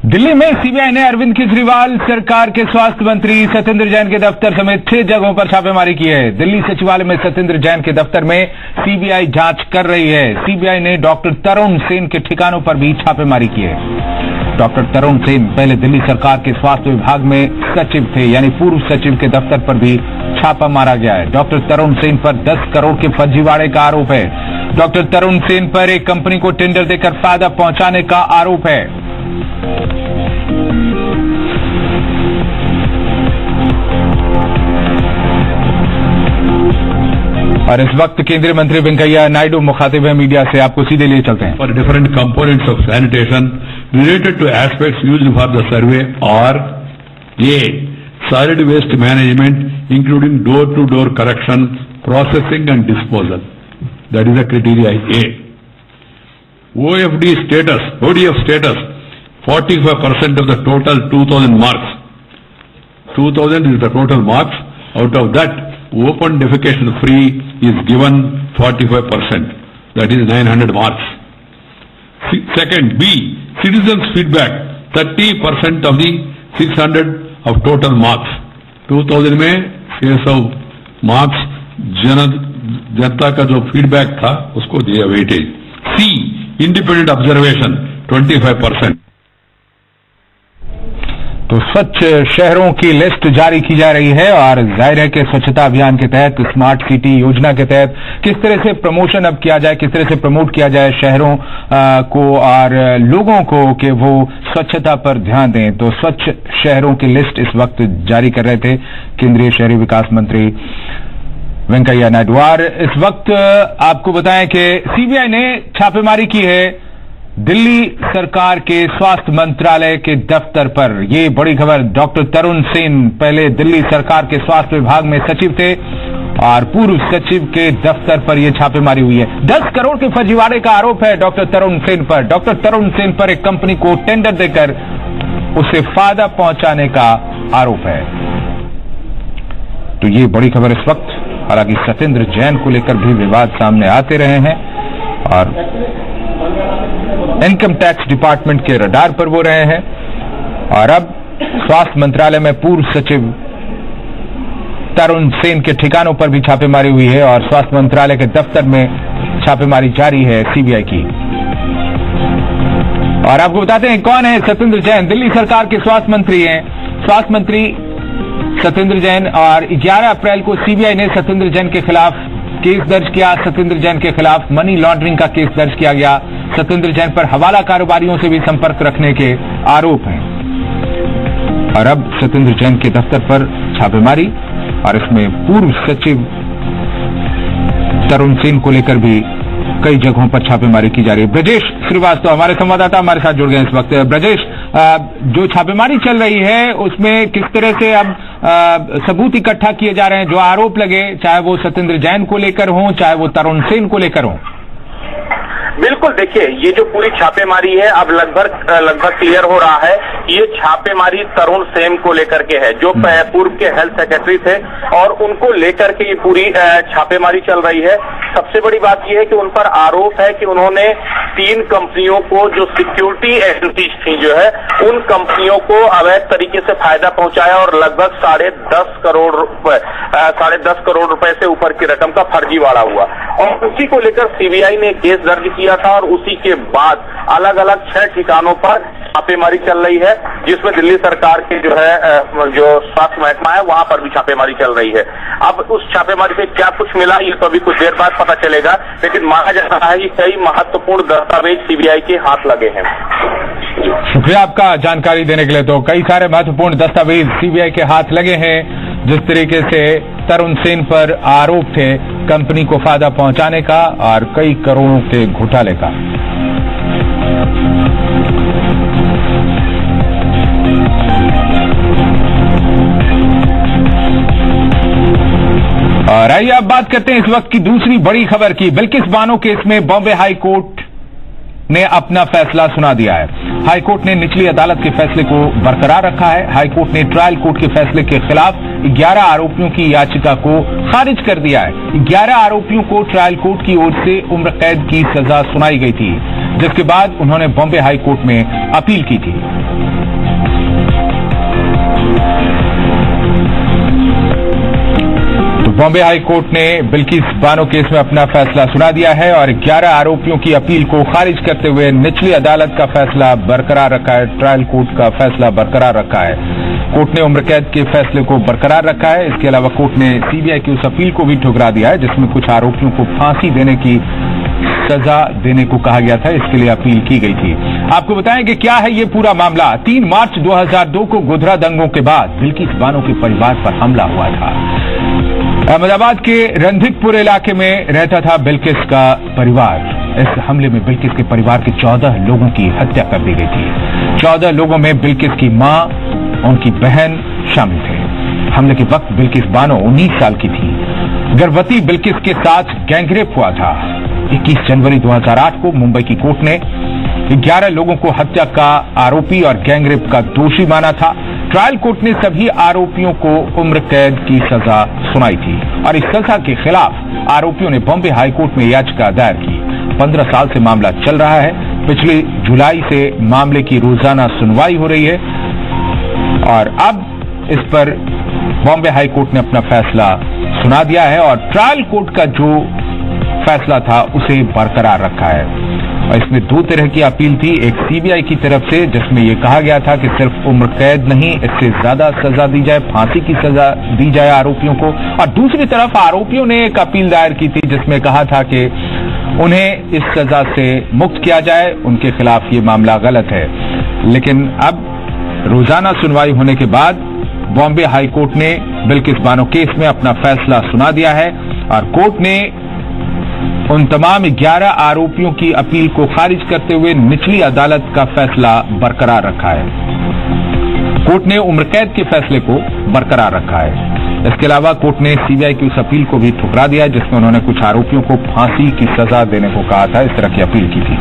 दिल्ली में सीबीआई ने अरविंद केजरीवाल सरकार के स्वास्थ्य मंत्री सत्येंद्र जैन के दफ्तर समेत 6 जगहों पर छापेमारी की है। दिल्ली सचिवालय में सत्येंद्र जैन के दफ्तर में सीबीआई जांच कर रही है। सीबीआई ने डॉक्टर तरुण सेन के ठिकानों पर भी छापेमारी की है। डॉक्टर तरुण सेन पहले दिल्ली सरकार के स्वास्थ्य विभाग में सचिव थे, यानी पूर्व सचिव के दफ्तर पर भी छापा मारा गया है। डॉक्टर तरुण सेन पर 10 करोड़ के फर्जीवाड़े का आरोप है। डॉक्टर तरुण सेन पर एक कंपनी को टेंडर देकर फायदा पहुंचाने का आरोप है। और इस वक्त केंद्रीय मंत्री वेंकैया नायडू मुखातिब है मीडिया से, आपको सीधे लिए चलते हैं। For different components of sanitation related to aspects used for the survey और a solid waste management including door to door collection, processing and disposal, that is the criteria a. OFD status, ODF status, 45% of the total 2000 marks. 2000 is the total marks. Out of that, open defecation free is given 45%. That is 900 marks. Second, B, citizens feedback, 30% of the 600 of total marks. 2000 में 600 marks जनता का जो feedback था उसको दिया weightage. C, independent observation 25%। तो स्वच्छ शहरों की लिस्ट जारी की जा रही है और जाहिर है कि स्वच्छता अभियान के तहत, स्मार्ट सिटी योजना के तहत किस तरह से प्रमोशन अब किया जाए, किस तरह से प्रमोट किया जाए शहरों को और लोगों को कि वो स्वच्छता पर ध्यान दें। तो स्वच्छ शहरों की लिस्ट इस वक्त जारी कर रहे थे केंद्रीय शहरी विकास मंत्री वेंकैया नायडू। और इस वक्त आपको बताएं कि सीबीआई ने छापेमारी की है दिल्ली सरकार के स्वास्थ्य मंत्रालय के दफ्तर पर। ये बड़ी खबर। डॉक्टर तरुण सेन पहले दिल्ली सरकार के स्वास्थ्य विभाग में सचिव थे और पूर्व सचिव के दफ्तर पर यह छापेमारी हुई है। 10 करोड़ के फर्जीवाड़े का आरोप है डॉक्टर तरुण सेन पर। डॉक्टर तरुण सेन पर एक कंपनी को टेंडर देकर उसे फायदा पहुंचाने का आरोप है। तो ये बड़ी खबर इस वक्त। हालांकि सत्येंद्र जैन को लेकर भी विवाद सामने आते रहे हैं और इनकम टैक्स डिपार्टमेंट के रडार पर वो रहे हैं। और अब स्वास्थ्य मंत्रालय में पूर्व सचिव तरुण सेन के ठिकानों पर भी छापेमारी हुई है और स्वास्थ्य मंत्रालय के दफ्तर में छापेमारी जारी है सीबीआई की। और आपको बताते हैं कौन है सत्येंद्र जैन। दिल्ली सरकार के स्वास्थ्य मंत्री हैं। स्वास्थ्य मंत्री सत्येंद्र जैन। और 11 अप्रैल को सीबीआई ने सत्येंद्र जैन के खिलाफ केस दर्ज किया। सत्येंद्र जैन के खिलाफ मनी लॉन्ड्रिंग का केस दर्ज किया गया। सत्येंद्र जैन पर हवाला कारोबारियों से भी संपर्क रखने के आरोप हैं। और अब सत्येंद्र जैन के दफ्तर पर छापेमारी और इसमें पूर्व सचिव तरुण सेन को लेकर भी कई जगहों पर छापेमारी की जा रही है। ब्रजेश श्रीवास्तव हमारे संवाददाता हमारे साथ जुड़ गए इस वक्त। ब्रजेश, जो छापेमारी चल रही है उसमें किस तरह से अब सबूत इकट्ठा किए जा रहे हैं, जो आरोप लगे, चाहे वो सत्येंद्र जैन को लेकर हों, चाहे वो तरुण सेन को लेकर हों? बिल्कुल, देखिए ये जो पूरी छापेमारी है अब लगभग क्लियर हो रहा है। ये छापेमारी तरुण सेन को लेकर के है, जो पूर्व के हेल्थ सेक्रेटरी थे और उनको लेकर के ये पूरी छापेमारी चल रही है। सबसे बड़ी बात यह है कि उन पर आरोप है कि उन्होंने 3 कंपनियों को, जो सिक्योरिटी एजेंसीज थी जो है, उन कंपनियों को अवैध तरीके से फायदा पहुंचाया और लगभग 10.5 करोड़ रुपए से ऊपर की रकम का फर्जीवाड़ा हुआ। और उसी को लेकर सीबीआई ने केस दर्ज किया था और उसी के बाद अलग अलग 6 ठिकानों पर छापेमारी चल रही है, जिसमें दिल्ली सरकार के जो स्वास्थ्य महकमा है वहां पर भी छापेमारी चल रही है। अब उस छापेमारी से क्या कुछ मिला ये तो अभी कुछ देर बाद पता चलेगा, लेकिन माना जा रहा है कि कई महत्वपूर्ण दस्तावेज सीबीआई के हाथ लगे हैं। शुक्रिया आपका जानकारी देने के लिए। तो कई सारे महत्वपूर्ण दस्तावेज सीबीआई के हाथ लगे हैं। जिस तरीके से तरुण सेन पर आरोप थे कंपनी को फायदा पहुंचाने का और कई करोड़ों के घोटाले का। और आइए अब बात करते हैं इस वक्त की दूसरी बड़ी खबर की। बिल्किस बानो केस में बॉम्बे हाई कोर्ट ने अपना फैसला सुना दिया है। हाई कोर्ट ने निचली अदालत के फैसले को बरकरार रखा है। हाई कोर्ट ने ट्रायल कोर्ट के फैसले के खिलाफ 11 आरोपियों की याचिका को खारिज कर दिया है। 11 आरोपियों को ट्रायल कोर्ट की ओर से उम्र कैद की सजा सुनाई गई थी। जिसके बाद उन्होंने बॉम्बे हाई कोर्ट में अपील की थी। तो बॉम्बे हाई कोर्ट ने बिल्किस बानो केस में अपना फैसला सुना दिया है और 11 आरोपियों की अपील को खारिज करते हुए निचली अदालत का फैसला बरकरार रखा है, ट्रायल कोर्ट का फैसला बरकरार रखा है। कोर्ट ने उम्र कैद के फैसले को बरकरार रखा है। इसके अलावा कोर्ट ने सीबीआई की उस अपील को भी ठुकरा दिया है जिसमें कुछ आरोपियों को फांसी देने की सजा देने को कहा गया था, इसके लिए अपील की गई थी। आपको बताएं कि क्या है ये पूरा मामला। 3 मार्च 2002 को गोधरा दंगों के बाद बिल्किस बानो के परिवार पर हमला हुआ था। अहमदाबाद के रंधिकपुर इलाके में रहता था बिल्किस का परिवार। इस हमले में बिल्किस के परिवार के 14 लोगों की हत्या कर दी गई थी। 14 लोगों में बिल्किस की मां, उनकी बहन शामिल थे। हमले के वक्त बिल्किस बानो 19 साल की थी। गर्भवती बिल्किस के साथ गैंगरेप हुआ था। 21 जनवरी 2008 को मुंबई की कोर्ट ने 11 लोगों को हत्या का आरोपी और गैंगरेप का दोषी माना था। ट्रायल कोर्ट ने सभी आरोपियों को उम्र कैद की सजा सुनाई थी और इस सजा के खिलाफ आरोपियों ने बॉम्बे हाई कोर्ट में याचिका दायर की। 15 साल से मामला चल रहा है। पिछली जुलाई से मामले की रोजाना सुनवाई हो रही है और अब इस पर बॉम्बे हाई कोर्ट ने अपना फैसला सुना दिया है और ट्रायल कोर्ट का जो फैसला था उसे बरकरार रखा है। और इसमें 2 तरह की अपील थी। एक सीबीआई की तरफ से जिसमें यह कहा गया था कि सिर्फ उम्र कैद नहीं, इससे ज्यादा सजा दी जाए, फांसी की सजा दी जाए आरोपियों को। और दूसरी तरफ आरोपियों ने एक अपील दायर की थी जिसमें कहा था कि उन्हें इस सजा से मुक्त किया जाए, उनके खिलाफ ये मामला गलत है। लेकिन अब रोजाना सुनवाई होने के बाद बॉम्बे हाई कोर्ट ने बिल्किस बानो केस में अपना फैसला सुना दिया है और कोर्ट ने उन तमाम 11 आरोपियों की अपील को खारिज करते हुए निचली अदालत का फैसला बरकरार रखा है। कोर्ट ने उम्र कैद के फैसले को बरकरार रखा है। इसके अलावा कोर्ट ने सीबीआई की उस अपील को भी ठुकरा दिया जिसमें उन्होंने कुछ आरोपियों को फांसी की सजा देने को कहा था। इस तरह की अपील की थी।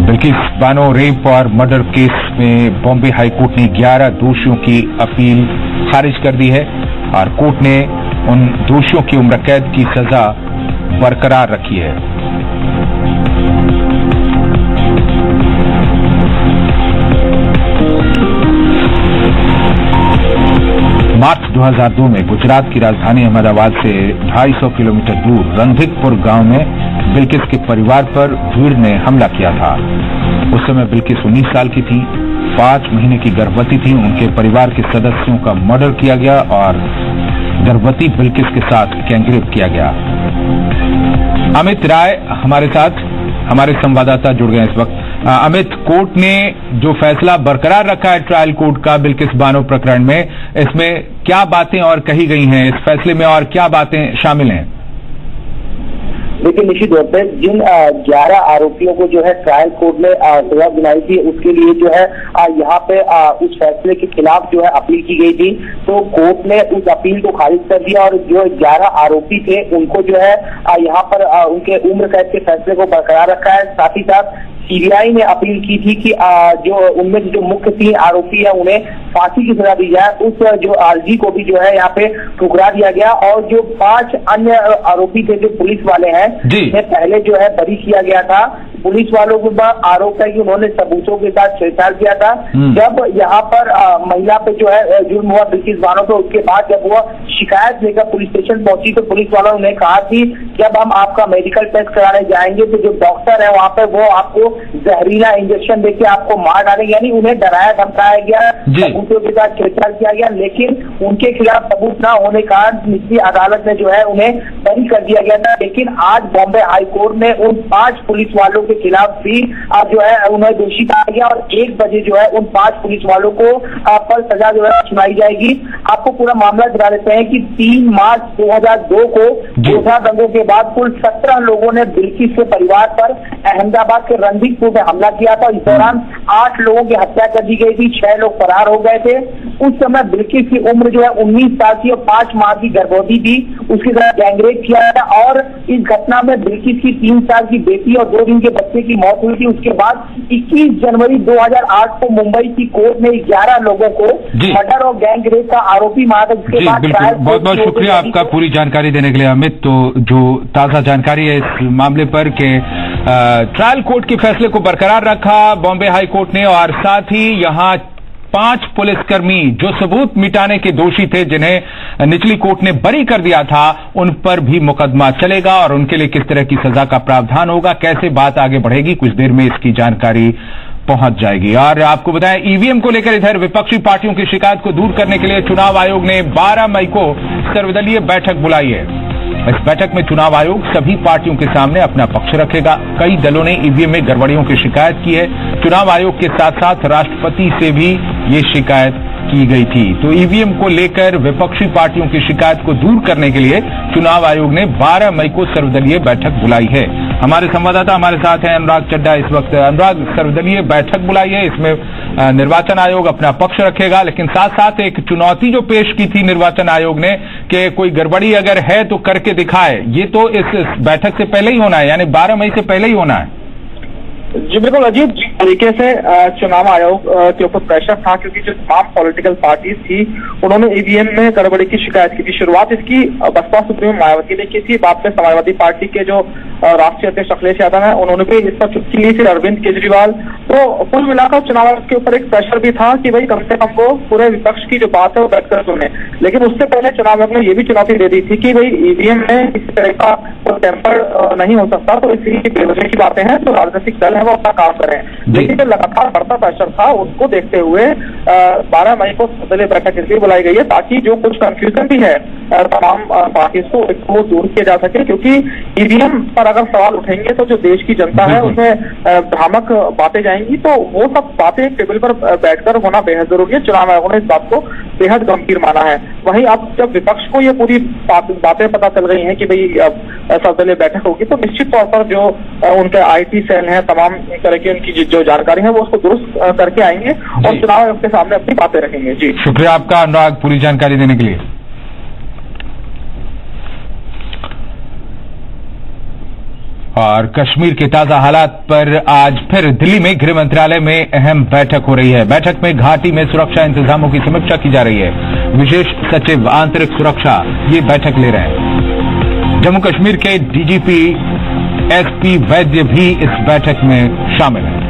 बिल्किस बानो रेप और मर्डर केस में बॉम्बे हाई कोर्ट ने 11 दोषियों की अपील खारिज कर दी है और कोर्ट ने उन दोषियों की उम्र कैद की सजा बरकरार रखी है। मार्च 2002 में गुजरात की राजधानी अहमदाबाद से 250 किलोमीटर दूर रंधिकपुर गांव में बिल्किस के परिवार पर भीड़ ने हमला किया था। उस समय बिल्किस 19 साल की थी, 5 महीने की गर्भवती थी। उनके परिवार के सदस्यों का मर्डर किया गया और गर्भवती बिल्किस के साथ गैंगरेप किया गया। अमित राय हमारे साथ, हमारे संवाददाता जुड़ गए इस वक्त। अमित, कोर्ट ने जो फैसला बरकरार रखा है ट्रायल कोर्ट का बिल्किस बानो प्रकरण में, इसमें क्या बातें और कही गई हैं? इस फैसले में और क्या बातें शामिल हैं? देखिए, निश्चित तौर पर जिन 11 आरोपियों को जो है ट्रायल कोर्ट ने सजा दिलाई थी उसके लिए जो है यहाँ पे उस फैसले के खिलाफ जो है अपील की गई थी। तो कोर्ट ने उस अपील को खारिज कर दिया और जो 11 आरोपी थे उनको जो है यहाँ पर उनके उम्र कैद के फैसले को बरकरार रखा है। साथ ही साथ सीबीआई ने अपील की थी कि जो उनमें जो मुख्य 3 आरोपी है उन्हें फांसी की सजा दी जाए। उस जो अर्जी को भी जो है यहाँ पे ठुकरा दिया गया और जो 5 अन्य आरोपी थे जो पुलिस वाले हैं जिन्हें पहले जो है बरी किया गया था। पुलिस वालों के ऊपर आरोप है कि उन्होंने सबूतों के साथ छेड़छाड़ किया था। जब यहाँ पर महिला पे जो है जुर्म हुआ बिल्किस बानो पे, उसके बाद जब वो शिकायत लेकर पुलिस स्टेशन पहुंची तो पुलिस वालों ने कहा कि जब हम आपका मेडिकल टेस्ट कराने जाएंगे तो जो डॉक्टर है वहाँ पे वो आपको जहरीला इंजेक्शन देके आपको मार डालेंगे, यानी उन्हें डराया धमकाया गया, सबूतों के साथ छेड़छाड़ किया गया। लेकिन उनके खिलाफ सबूत न होने के कारण निचली अदालत ने जो है उन्हें बरी कर दिया गया था। लेकिन आज बॉम्बे हाई कोर्ट ने उन 5 पुलिस वालों के खिलाफ भी जो है उन्हें दोषी कहा गया और 1 बजे जो है उन 5 पुलिस वालों को पर सजा जो है सुनाई जाएगी। आपको पूरा मामला बता देते हैं कि 3 मार्च 2002 को गोधरा दंगों के बाद कुल 17 लोगों ने बिल्किस के परिवार पर अहमदाबाद के रंधिकपुर में हमला किया था। इस दौरान 8 लोगों की हत्या कर दी गई थी, 6 लोग फरार हो गए थे। उस समय बिल्किस की उम्र जो है 19 साल की और 5 माह की गर्भवती थी। उसके साथ गैंगरेप किया था और इस घटना में बिल्किस की 3 साल की बेटी और 2 दिन के बच्चे की मौत हुई थी। उसके बाद 21 जनवरी 2008 को मुंबई की कोर्ट ने 11 लोगों को मर्डर और गैंगरेप का आरोपी माना था, जिसके जी बाद बिल्कुल, ट्रायल बहुत बहुत शुक्रिया आपका पूरी जानकारी देने के लिए अमित। तो जो ताजा जानकारी है इस मामले पर कि ट्रायल कोर्ट के फैसले को बरकरार रखा बॉम्बे हाई कोर्ट ने, और साथ ही यहां 5 पुलिसकर्मी जो सबूत मिटाने के दोषी थे, जिन्हें निचली कोर्ट ने बरी कर दिया था, उन पर भी मुकदमा चलेगा और उनके लिए किस तरह की सजा का प्रावधान होगा, कैसे बात आगे बढ़ेगी, कुछ देर में इसकी जानकारी पहुंच जाएगी। और आपको बताएं, ईवीएम को लेकर इधर विपक्षी पार्टियों की शिकायत को दूर करने के लिए चुनाव आयोग ने 12 मई को सर्वदलीय बैठक बुलाई है। इस बैठक में चुनाव आयोग सभी पार्टियों के सामने अपना पक्ष रखेगा। कई दलों ने ईवीएम में गड़बड़ियों की शिकायत की है। चुनाव आयोग के साथ साथ राष्ट्रपति से भी ये शिकायत की गई थी। तो ईवीएम को लेकर विपक्षी पार्टियों की शिकायत को दूर करने के लिए चुनाव आयोग ने 12 मई को सर्वदलीय बैठक बुलाई है। हमारे संवाददाता हमारे साथ हैं अनुराग चड्ढा इस वक्त। अनुराग, सर्वदलीय बैठक बुलाई है, इसमें निर्वाचन आयोग अपना पक्ष रखेगा, लेकिन साथ साथ एक चुनौती जो पेश की थी निर्वाचन आयोग ने कि कोई गड़बड़ी अगर है तो करके दिखाए, ये तो इस बैठक से पहले ही होना है, यानी 12 मई से पहले ही होना है। जी बिल्कुल अजीब तरीके से चुनाव आयोग के ऊपर प्रेशर था, क्योंकि जो तमाम पॉलिटिकल पार्टीज थी उन्होंने ईवीएम में गड़बड़ी की शिकायत की थी। शुरुआत इसकी बसपा सुप्रीमो मायावती ने की थी, बाद में समाजवादी पार्टी के जो राष्ट्रीय अध्यक्ष अखिलेश यादव है उन्होंने भी इस पर चुटकी ली, फिर अरविंद केजरीवाल। तो कुल मिलाकर चुनाव आयोग के ऊपर एक प्रेशर भी था कि भाई कम से कम वो पूरे विपक्ष की जो बात है वो बैठकर सुने। लेकिन उससे पहले चुनाव आयोग ने ये भी चुनौती दे दी थी कि भाई ईवीएम में किसी तरह का टेम्पर नहीं हो सकता, तो इसी बेवजह की बातें हैं तो राजनीतिक दल है वो अपना काम करें। लेकिन जो लगातार बढ़ता प्रेशर था उसको देखते हुए 12 मई को सर्वदलीय बैठक इसलिए बुलाई गई है ताकि जो कुछ कंफ्यूजन भी है तमाम पार्टीज को इसको दूर किया जा सके, क्योंकि ईवीएम पर अगर सवाल उठेंगे तो जो देश की जनता है उसमें भ्रामक बातें जाएंगी, तो वो सब बातें एक टेबल पर बैठकर होना बेहद जरूरी है। चुनाव आयोग ने इस बात को बेहद गंभीर माना है। वहीं अब जब विपक्ष को ये पूरी बातें पता चल गई हैं कि भाई सर्वदलीय बैठक होगी, तो निश्चित तौर पर जो उनके IT सेल हैं, तमाम तरह की उनकी जो जानकारी है वो उसको दुरुस्त करके आएंगे और चुनाव आयोग के सामने अपनी बातें रखेंगे। जी शुक्रिया आपका अनुराग पूरी जानकारी देने के लिए। और कश्मीर के ताजा हालात पर आज फिर दिल्ली में गृह मंत्रालय में अहम बैठक हो रही है। बैठक में घाटी में सुरक्षा इंतजामों की समीक्षा की जा रही है। विशेष सचिव आंतरिक सुरक्षा ये बैठक ले रहे हैं। जम्मू कश्मीर के DGP SP वैद्य भी इस बैठक में शामिल हैं।